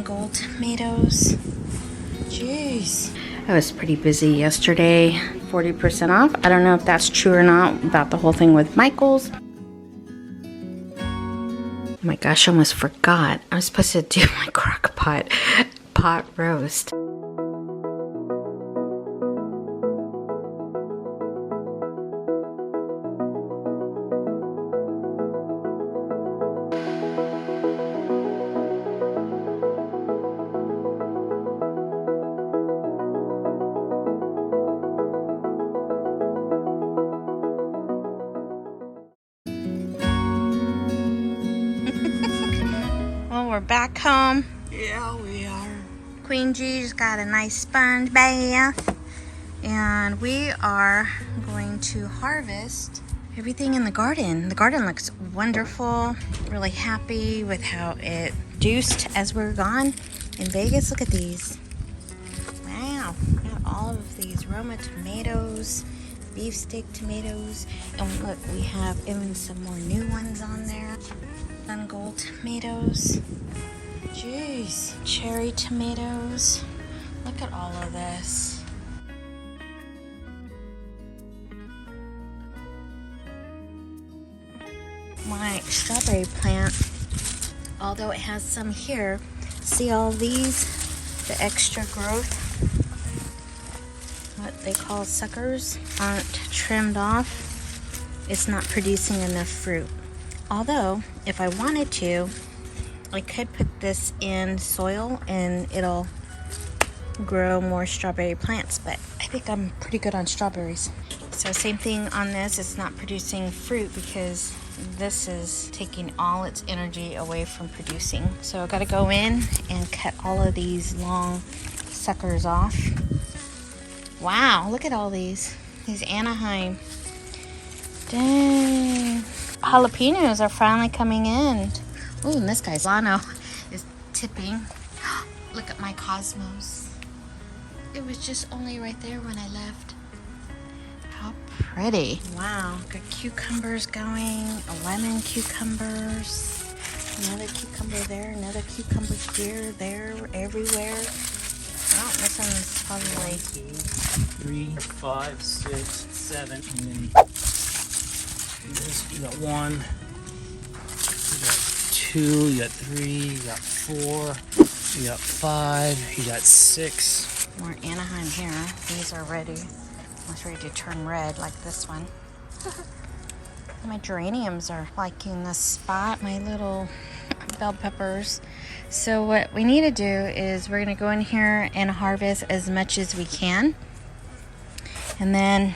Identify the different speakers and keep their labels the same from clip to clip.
Speaker 1: gold tomatoes. Jeez. I was pretty busy yesterday. 40% off. I don't know if that's true or not about the whole thing with Michael's. Oh my gosh, I almost forgot. I was supposed to do my crock pot roast. Well, we're back home.
Speaker 2: Yeah, we are.
Speaker 1: Queen G's got a nice sponge bath. And we are going to harvest everything in the garden. The garden looks wonderful. Really happy with how it juiced as we were gone in Vegas. Look at these. Wow. Got all of these Roma tomatoes, beefsteak tomatoes. And look, we have even some more new ones on there. And gold tomatoes. Jeez. Cherry tomatoes. Look at all of this. My strawberry plant, although it has some here, see all these, the extra growth, what they call suckers, aren't trimmed off. It's not producing enough fruit. Although, if I wanted to, I could put this in soil and it'll grow more strawberry plants, but I think I'm pretty good on strawberries. So same thing on this, it's not producing fruit because this is taking all its energy away from producing. So I gotta go in and cut all of these long suckers off. Wow, look at all these Anaheim. Dang. Jalapenos are finally coming in. Oh, and this guy's Lano is tipping. Look at my cosmos. It was just only right there when I left. How pretty. Wow, good cucumbers going. Lemon cucumbers. Another cucumber there, another cucumber here, there, everywhere. Oh, this one's probably
Speaker 2: 3, 5, 6, 7. And then this, you got 1, you got 2, you got 3, you got 4, you got 5, you got 6.
Speaker 1: More Anaheim here. These are ready. Almost ready to turn red like this one. My geraniums are liking this spot. My little bell peppers. So what we need to do is we're going to go in here and harvest as much as we can. And then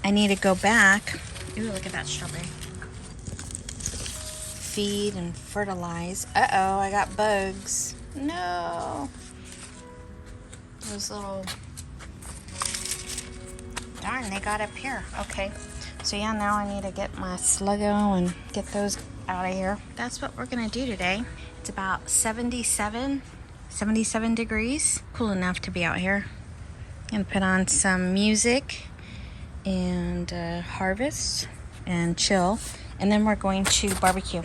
Speaker 1: I need to go back. Ooh, look at that strawberry. Feed and fertilize. Uh-oh, I got bugs. No. Those little... Darn, they got up here. Okay. So yeah, now I need to get my Sluggo and get those out of here. That's what we're going to do today. It's about 77 degrees. Cool enough to be out here. I'm going to put on some music and harvest and chill. And then we're going to barbecue.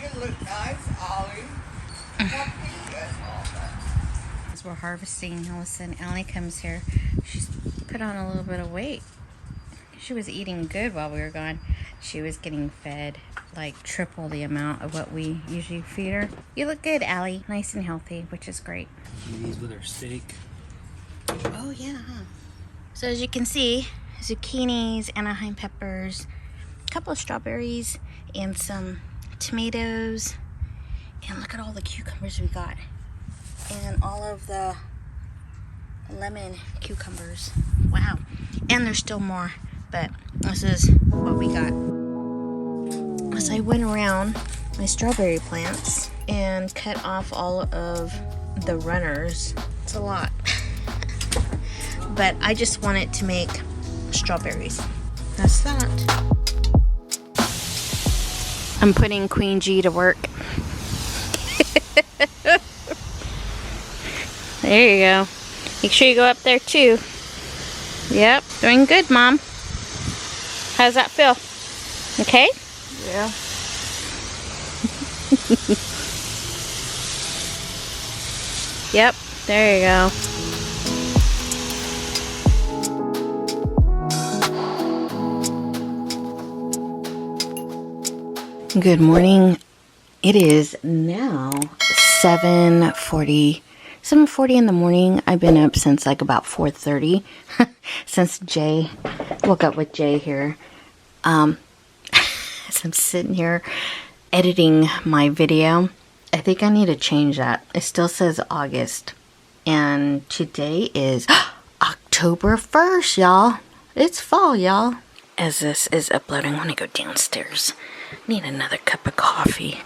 Speaker 3: You look nice, Ollie.
Speaker 1: As we're harvesting, all of a sudden Allie comes here. She's put on a little bit of weight. She was eating good while we were gone. She was getting fed like triple the amount of what we usually feed her. You look good, Allie. Nice and healthy, which is great.
Speaker 2: These with our steak.
Speaker 1: Oh yeah, huh? So as you can see, zucchinis, Anaheim peppers, a couple of strawberries, and some tomatoes. And look at all the cucumbers we got. And all of the lemon cucumbers. Wow. And there's still more, but this is what we got. As I went around my strawberry plants and cut off all of the runners, it's a lot. But I just wanted to make strawberries. That's that. I'm putting Queen G to work. There you go. Make sure you go up there too. Yep, doing good, Mom. How's that feel? Okay?
Speaker 3: Yeah.
Speaker 1: Yep, there you go. Good morning. It is now 7:40 in the morning. I've been up since like about 4:30 since Jay woke up with Jay here. So I'm sitting here editing my video. I think I need to change that. It still says August, and today is October 1st, y'all. It's fall, y'all. As this is uploading, I'm gonna go downstairs. Need another cup of coffee.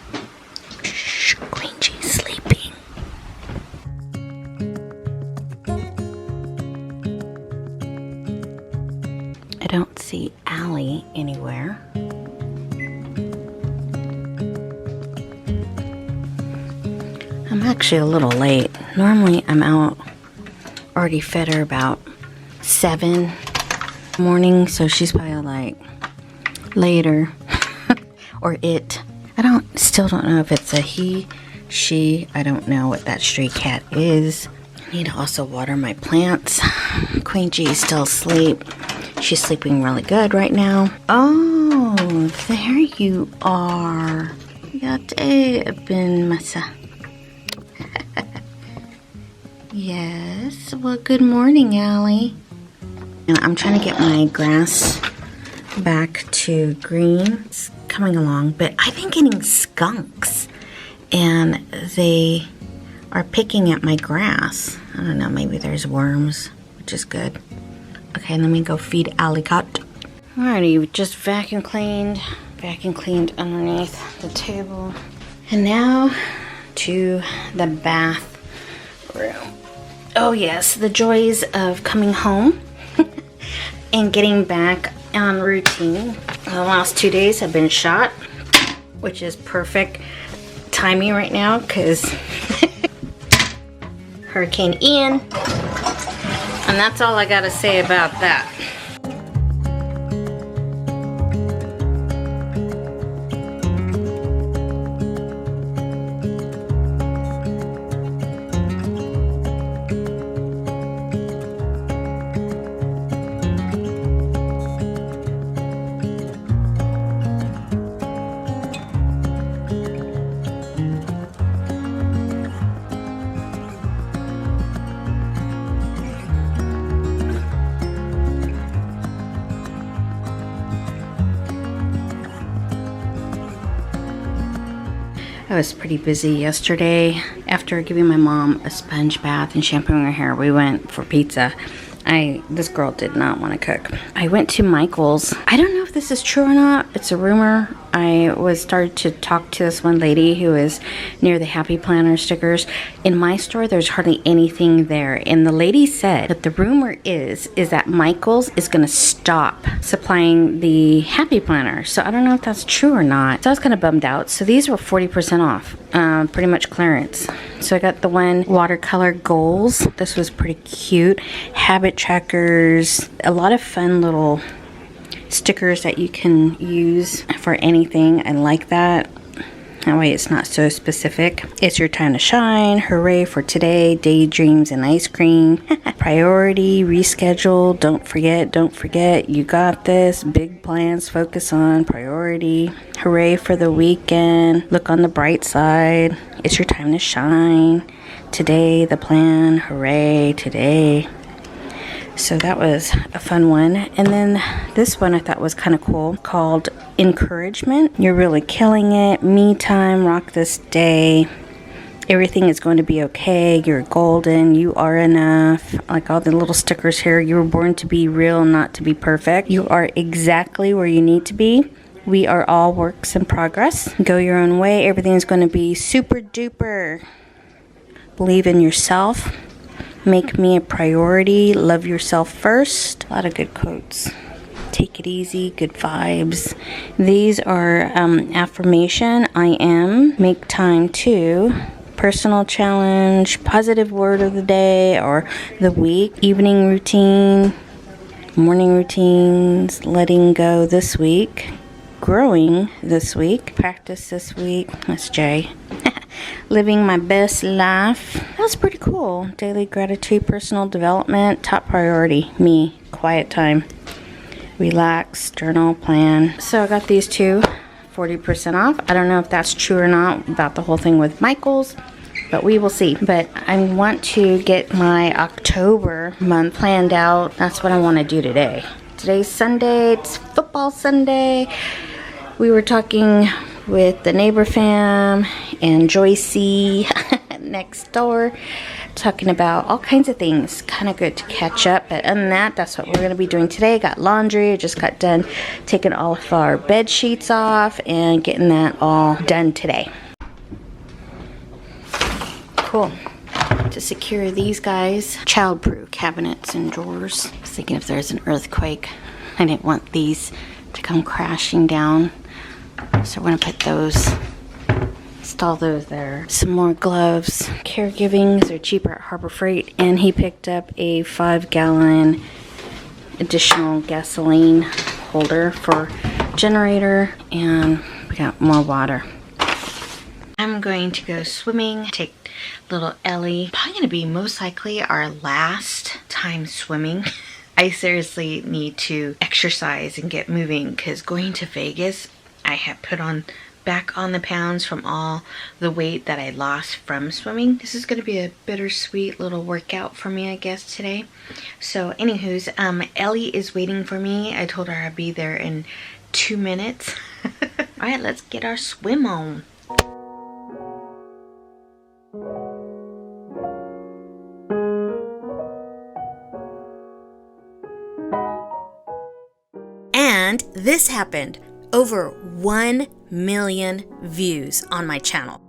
Speaker 1: Shh, Queen G's sleeping. I don't see Allie anywhere. I'm actually a little late. Normally I'm out, already fed her about 7 morning, so she's probably like later. Or it. Still don't know if it's a he, she. I don't know what that stray cat is. I need to also water my plants. Queen G is still asleep. She's sleeping really good right now. Oh, there you are. Yes. Well, good morning, Allie. And I'm trying to get my grass back to green. It's coming along, but I've been getting skunks and they are picking at my grass. I don't know, maybe there's worms, which is good. Okay, let me go feed Alicat. Alrighty, we just vacuum cleaned underneath the table. And now to the bathroom. Oh yes, the joys of coming home and getting back on routine. The last 2 days have been shot, which is perfect timing right now because Hurricane Ian, and that's all I gotta say about that. I was pretty busy yesterday. After giving my mom a sponge bath and shampooing her hair, we went for pizza. This girl did not want to cook. I went to Michael's. I don't know if this is true or not. It's a rumor. I started to talk to this one lady who is near the Happy Planner stickers. In my store, there's hardly anything there. And the lady said that the rumor is that Michael's is going to stop supplying the Happy Planner. So I don't know if that's true or not. So I was kind of bummed out. So these were 40% off, pretty much clearance. So I got the one watercolor goals. This was pretty cute. Habit trackers, a lot of fun little stickers that you can use for anything. I like that. That way it's not so specific. It's your time to shine. Hooray for today. Daydreams and ice cream. Priority, reschedule. Don't forget. You got this. Big plans, focus on priority. Hooray for the weekend. Look on the bright side. It's your time to shine. Today, the plan. Hooray, today. So that was a fun one. And then this one I thought was kind of cool, called Encouragement. You're really killing it. Me time. Rock this day. Everything is going to be okay. You're golden. You are enough. Like all the little stickers here. You were born to be real, not to be perfect. You are exactly where you need to be. We are all works in progress. Go your own way. Everything is going to be super duper. Believe in yourself. Make me a priority. Love yourself first. A lot of good quotes. Take it easy. Good vibes. These are affirmation. I am. Make time to. Personal challenge. Positive word of the day or the week. Evening routine. Morning routines. Letting go this week. Growing this week. Practice this week. That's Jay. living my best life. That was pretty cool. Daily gratitude, personal development, top priority. Me, quiet time. Relax, journal, plan. So I got these two, 40% off. I don't know if that's true or not about the whole thing with Michaels, but we will see. But I want to get my October month planned out. That's what I want to do today. Today's Sunday. It's football Sunday. We were talking with the neighbor fam and Joycey next door, talking about all kinds of things. Kind of good to catch up. But other than that, that's what we're going to be doing today. Got laundry. I just got done taking all of our bed sheets off and getting that all done today. Cool. To secure these guys, childproof cabinets and drawers. I was thinking if there's an earthquake, I didn't want these to come crashing down. So we're going to put those, install those there. Some more gloves. Caregiving, they're cheaper at Harbor Freight. And he picked up a 5-gallon additional gasoline holder for generator. And we got more water. I'm going to go swimming, take little Ellie. Probably going to be most likely our last time swimming. I seriously need to exercise and get moving because going to Vegas, I have put on back on the pounds from all the weight that I lost from swimming. This is going to be a bittersweet little workout for me, I guess, today. So anywho's, Ellie is waiting for me. I told her I'd be there in 2 minutes. All right, let's get our swim on. And this happened. Over 1 million views on my channel.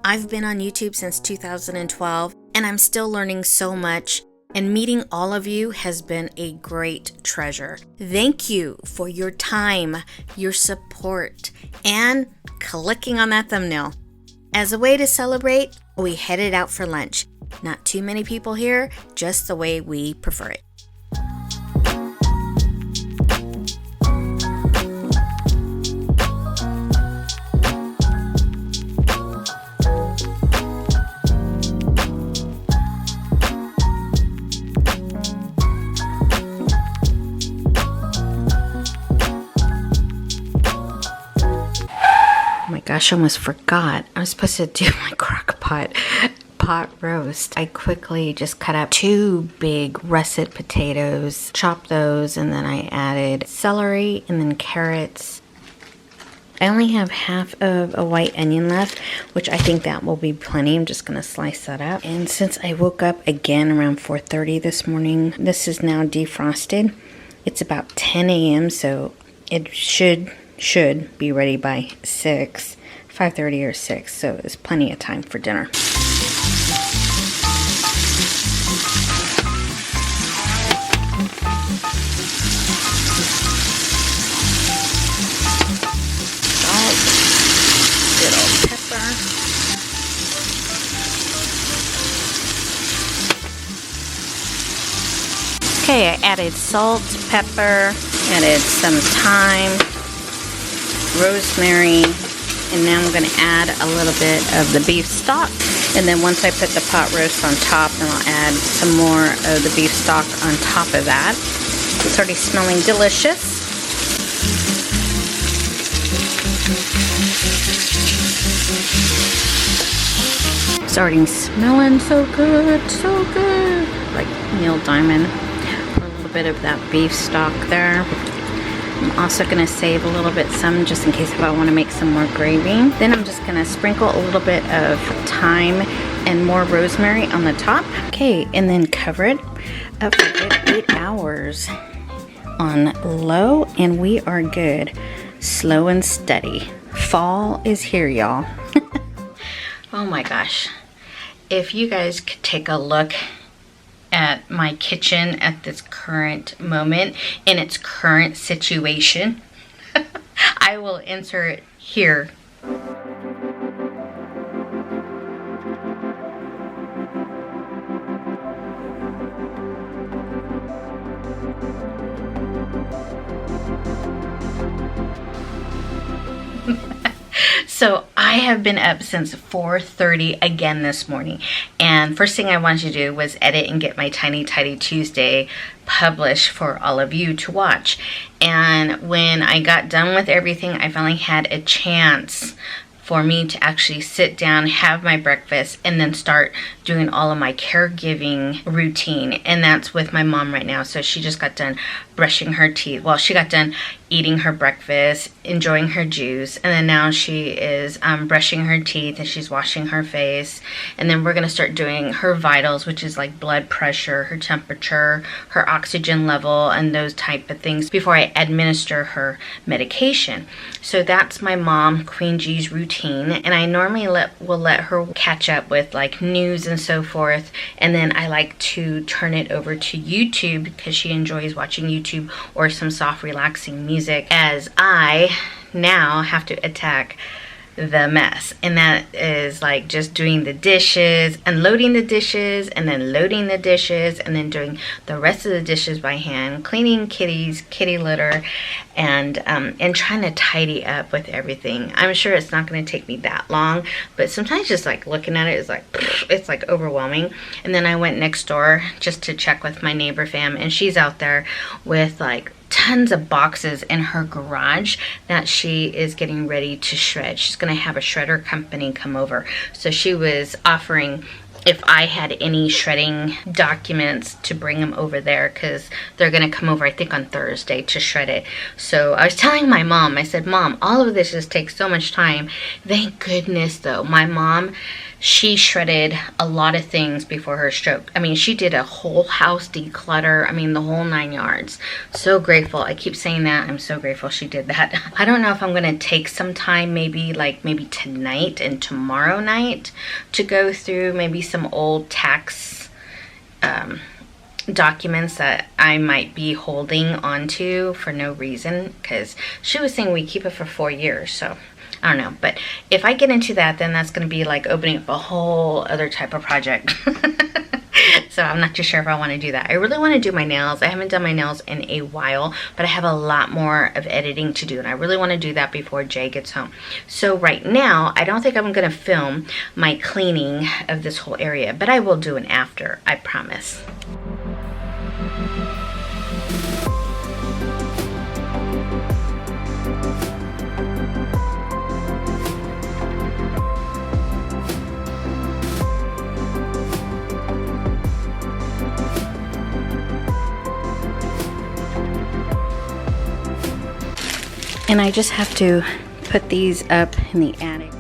Speaker 1: I've been on YouTube since 2012 and I'm still learning so much, and meeting all of you has been a great treasure. Thank you for your time, your support, and clicking on that thumbnail. As a way to celebrate, we headed out for lunch. Not too many people here, just the way we prefer it. Gosh, I almost forgot. I was supposed to do my crock pot roast. I quickly just cut up 2 big russet potatoes, chopped those, and then I added celery and then carrots. I only have half of a white onion left, which I think that will be plenty. I'm just going to slice that up. And since I woke up again around 4:30 this morning, this is now defrosted. It's about 10 a.m., so it should be ready by 5:30 or 6, so there's plenty of time for dinner. Salt, little pepper. Okay, I added salt, pepper, added some thyme, rosemary, and now I'm going to add a little bit of the beef stock. And then once I put the pot roast on top, then I'll add some more of the beef stock on top of that. It's already smelling delicious. It's already smelling so good, so good. Like Neil Diamond. Put a little bit of that beef stock there. I'm also going to save a little bit some just in case if I want to make some more gravy. Then I'm just going to sprinkle a little bit of thyme and more rosemary on the top. Okay, and then cover it up for a good 8 hours on low, and we are good. Slow and steady. Fall is here, y'all. Oh my gosh. If you guys could take a look at my kitchen at this current moment in its current situation. I will insert here. So I have been up since 4:30 again this morning, and first thing I wanted to do was edit and get my Tiny Tidy Tuesday published for all of you to watch. And when I got done with everything, I finally had a chance for me to actually sit down, have my breakfast, and then start doing all of my caregiving routine. And that's with my mom right now. So she just got done brushing her teeth. Well, she got done eating her breakfast, enjoying her juice, and then now she is brushing her teeth and she's washing her face. And then we're gonna start doing her vitals, which is like blood pressure, her temperature, her oxygen level, and those type of things before I administer her medication. So that's my mom, Queen G's routine. And I normally will let her catch up with like news and so forth. And then I like to turn it over to YouTube because she enjoys watching YouTube or some soft relaxing music, as I now have to attack the mess. And that is like just doing the dishes, unloading the dishes, and then loading the dishes, and then doing the rest of the dishes by hand, cleaning kitty litter, and trying to tidy up with everything. I'm sure it's not going to take me that long, but sometimes just like looking at it is like, it's like overwhelming. And then I went next door just to check with my neighbor fam, and she's out there with like tons of boxes in her garage that she is getting ready to shred. She's going to have a shredder company come over. So she was offering if I had any shredding documents to bring them over there, because they're going to come over, I think, on Thursday to shred it. So I was telling my mom, I said, Mom, all of this just takes so much time. Thank goodness, though. My mom, she shredded a lot of things before her stroke. I mean, she did a whole house declutter. I mean, the whole 9 yards. So grateful. I keep saying that. I'm so grateful she did that. I don't know if I'm going to take some time, maybe tonight and tomorrow night, to go through maybe some old tax documents that I might be holding onto for no reason, because she was saying we keep it for 4 years. So I don't know, but if I get into that, then that's going to be like opening up a whole other type of project. So I'm not too sure if I want to do that. I really want to do my nails. I haven't done my nails in a while, but I have a lot more of editing to do, and I really want to do that before Jay gets home. So right now, I don't think I'm going to film my cleaning of this whole area, but I will do an after, I promise. And I just have to put these up in the attic.